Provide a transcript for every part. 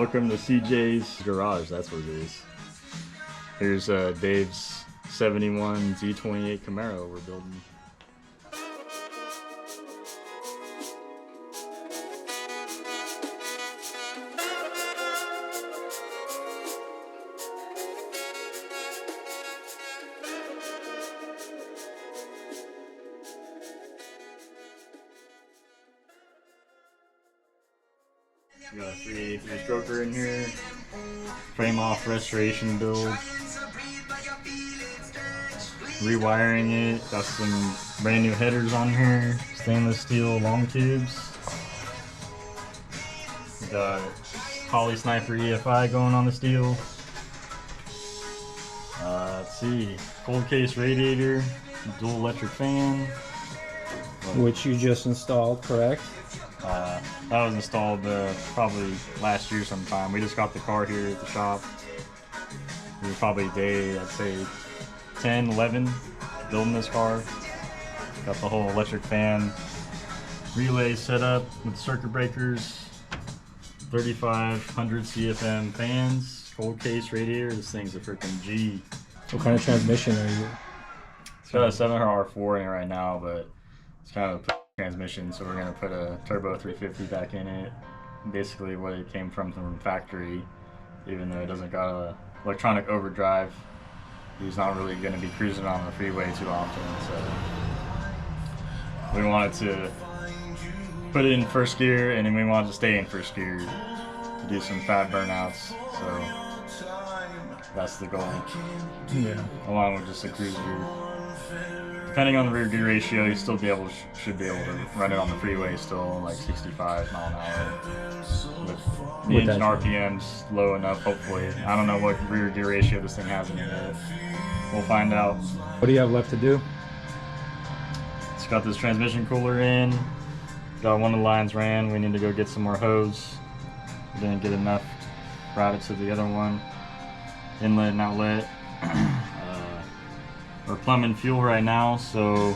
Welcome to CJ's garage, that's what it is. Here's Dave's 71 Z28 Camaro we're building. We got a 383 Stoker in here, frame off restoration build, rewiring it, got some brand new headers on here, stainless steel long tubes, got Holley Sniper EFI going on the steel, let's see, cold case radiator, dual electric fan. Which you just installed, correct? That was installed probably last year sometime. We just got the car here at the shop. We were probably day, I'd say 10, 11 building this car. Got the whole electric fan relay set up with circuit breakers, 3500 CFM fans, cold case radiator. This thing's a freaking G. What kind of transmission are you? It's got a 700 R4 in it right now, but it's kind of a transmission, so we're going to put a turbo 350 back in it. Basically what it came from factory, even though it doesn't got a electronic overdrive. He's not really going to be cruising on the freeway too often, so we wanted to put it in first gear, and then we wanted to stay in first gear to do some fat burnouts, so that's the goal. Yeah. Along with just a cruiser. Depending on the rear gear ratio, you still should be able to run it on the freeway still, like 65 mile an hour. With the engine RPMs low enough, hopefully. I don't know what rear gear ratio this thing has in it yet. We'll find out. What do you have left to do? It's got this transmission cooler in. Got one of the lines ran. We need to go get some more hose. We didn't get enough routed to the other one. Inlet and outlet. We're plumbing fuel right now, so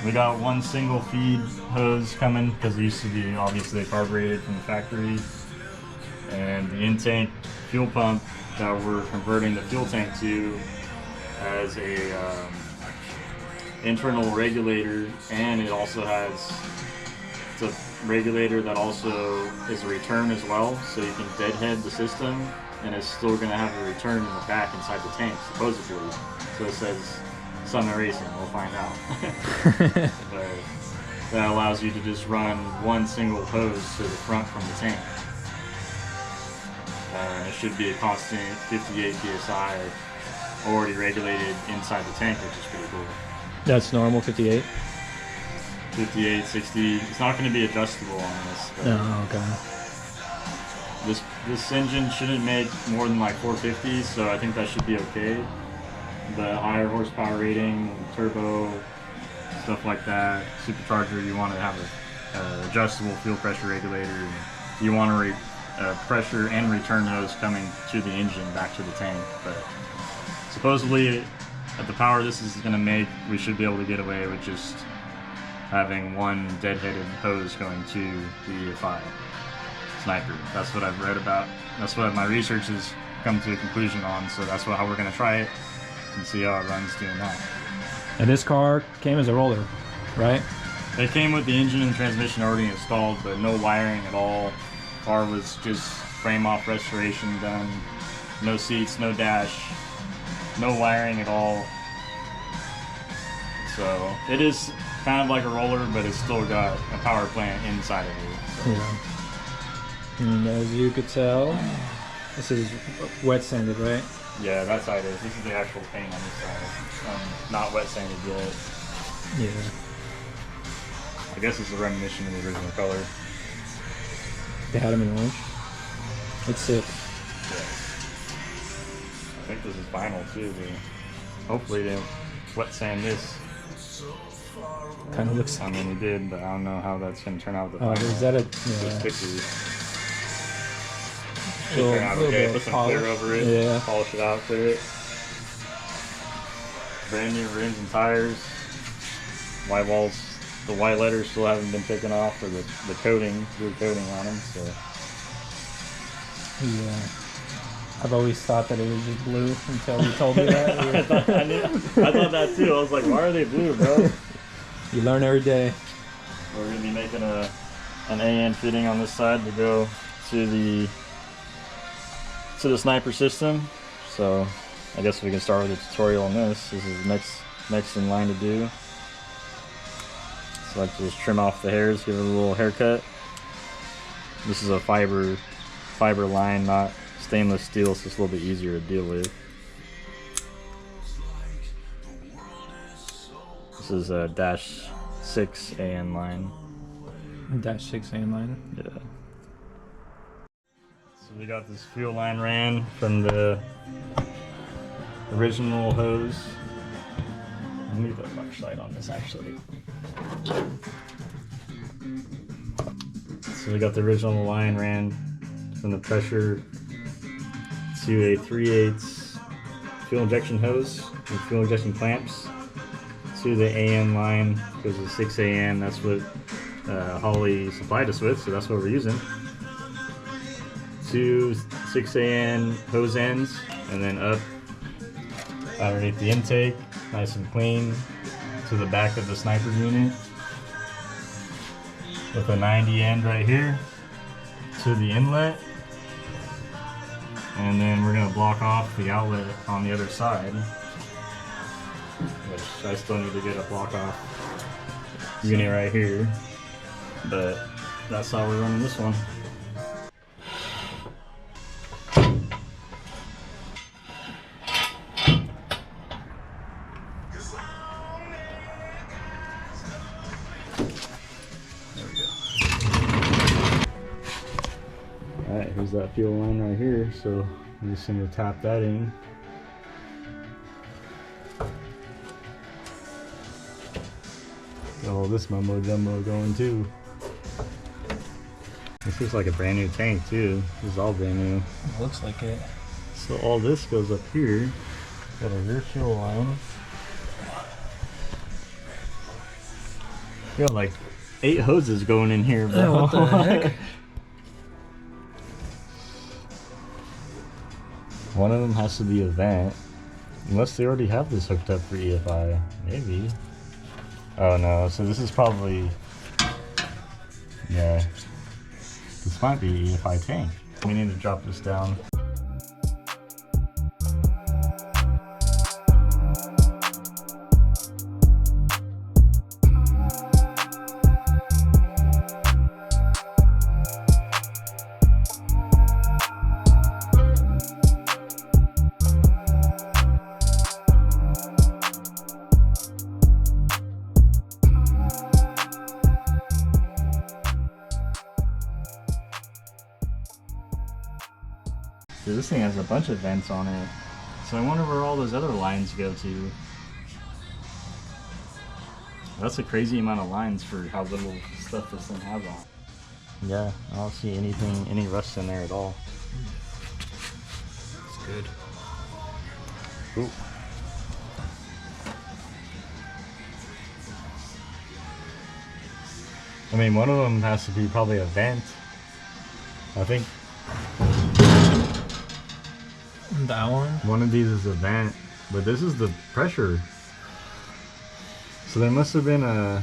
we got one single feed hose coming because it used to be obviously carbureted from the factory, and the in-tank fuel pump that we're converting the fuel tank to has a internal regulator, and it also has it's a regulator that also is a return as well, so you can deadhead the system and it's still going to have a return in the back inside the tank supposedly. So it says Summit Racing, we'll find out. But that allows you to just run one single hose to the front from the tank. It should be a constant 58 PSI already regulated inside the tank, which is pretty cool. That's normal, 58? 58, 60, it's not going to be adjustable on this. Oh, okay. This engine shouldn't make more than like 450, so I think that should be okay. The higher horsepower rating, turbo, stuff like that, supercharger, you want to have an adjustable fuel pressure regulator. You want a pressure and return hose coming to the engine back to the tank. But supposedly, at the power this is going to make, we should be able to get away with just having one deadheaded hose going to the EFI Sniper. That's what I've read about. That's what my research has come to a conclusion on. So that's how we're going to try it and see how it runs doing that. And this car came as a roller, right? It came with the engine and transmission already installed, but no wiring at all. Car was just frame off restoration done. No seats, no dash, no wiring at all. So it is kind of like a roller, but it's still got a power plant inside of it. So. Yeah. And as you could tell, this is wet sanded, right? Yeah, that side is. This is the actual paint on this side. Not wet sanded yet. Yeah. I guess it's a remnant of the original color. They had them in orange. It's sick. Yeah. I think this is vinyl too, but hopefully they wet sand this. Kind of looks. I mean, he did, but I don't know how that's going to turn out with the vinyl. Is that a stickers. Little, turn out okay. Put some polish. clear over it. Yeah. Polish it out, clear it. Brand new rims and tires. White walls. The white letters still haven't been taken off, or the coating, blue coating on them. So Yeah. I've always thought that it was just blue until you told me that. I thought that too. I was like, why are they blue, bro? You learn every day. We're gonna be making an AN fitting on this side to go to the sniper system. So I guess we can start with a tutorial on this. This is next in line to do. So I like to just trim off the hairs, give it a little haircut. This is a fiber line, not stainless steel, so it's a little bit easier to deal with. This is a -6 AN line. -6 AN line. Yeah. So we got this fuel line ran from the original hose. Let me put a flashlight on this actually. So we got the original line ran from the pressure to a 3/8 fuel injection hose and fuel injection clamps to the AN line. Goes to 6 AN. That's what Holly supplied us with, so that's what we're using. 2 6 AN hose ends, and then up underneath the intake, nice and clean, to the back of the sniper unit, with a 90 end right here to the inlet, and then we're gonna block off the outlet on the other side, which I still need to get a block off unit right here, but that's how we're running this one. Alright, here's that fuel line right here, so I'm just going to tap that in. Got all this mumbo jumbo going too. This looks like a brand new tank too. This is all brand new. It looks like it. So all this goes up here. Got a rear fuel line. Got like 8 hoses going in here, bro. Oh, what the heck? One of them has to be a vent. Unless they already have this hooked up for EFI. Maybe. Oh no, so this is probably... Yeah. This might be an EFI tank. We need to drop this down. Dude, this thing has a bunch of vents on it. So I wonder where all those other lines go to. That's a crazy amount of lines for how little stuff this thing has on. Yeah, I don't see any rust in there at all. It's good. Ooh. I mean, one of them has to be probably a vent. I think that one of these is a vent, but this is the pressure. So there must have been a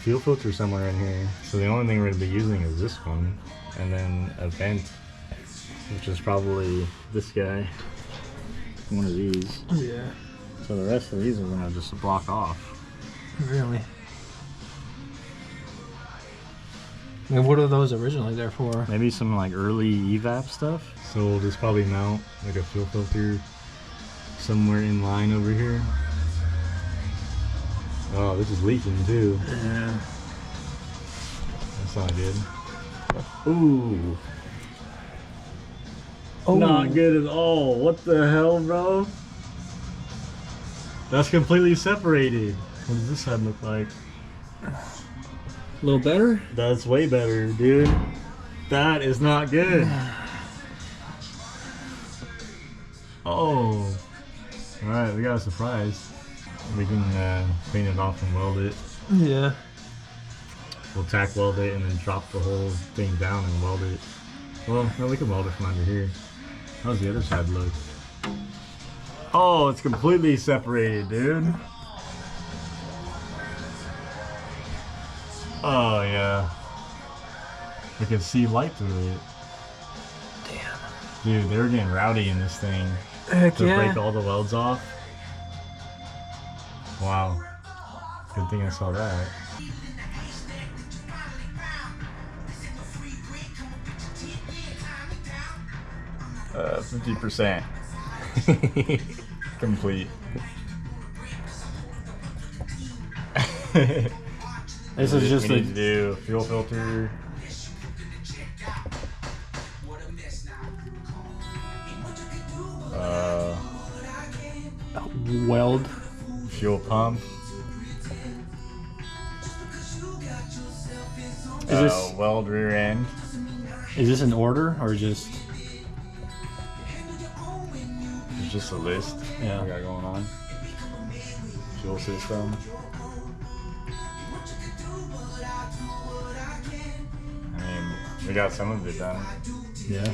fuel filter somewhere in here. So the only thing we're going to be using is this one, and then a vent, which is probably this guy. One of these. Yeah. So the rest of these are going to just block off. Really? I mean, what are those originally there for? Maybe some like early evap stuff. So we'll just probably mount like a fuel filter somewhere in line over here. Oh, this is leaking too. Yeah. That's not good. Ooh. Oh. Not good at all. What the hell, bro? That's completely separated. What does this side look like? A little better? That's way better, dude. That is not good. Oh. Alright, we got a surprise. We can clean it off and weld it. Yeah. We'll tack weld it and then drop the whole thing down and weld it. Well, no, we can weld it from under here. How's the other side look? Oh, it's completely separated, dude. Oh, yeah. I can see light through it. Damn. Dude, they were getting rowdy in this thing. Heck To yeah. break all the welds off. Wow. Good thing I saw that. 50%. Complete. This is just we a need to do fuel filter. weld. Fuel pump. Weld rear end. Is this an order or just? It's just a list. Yeah. We got going on. Fuel system. I mean, we got some of it done. Yeah.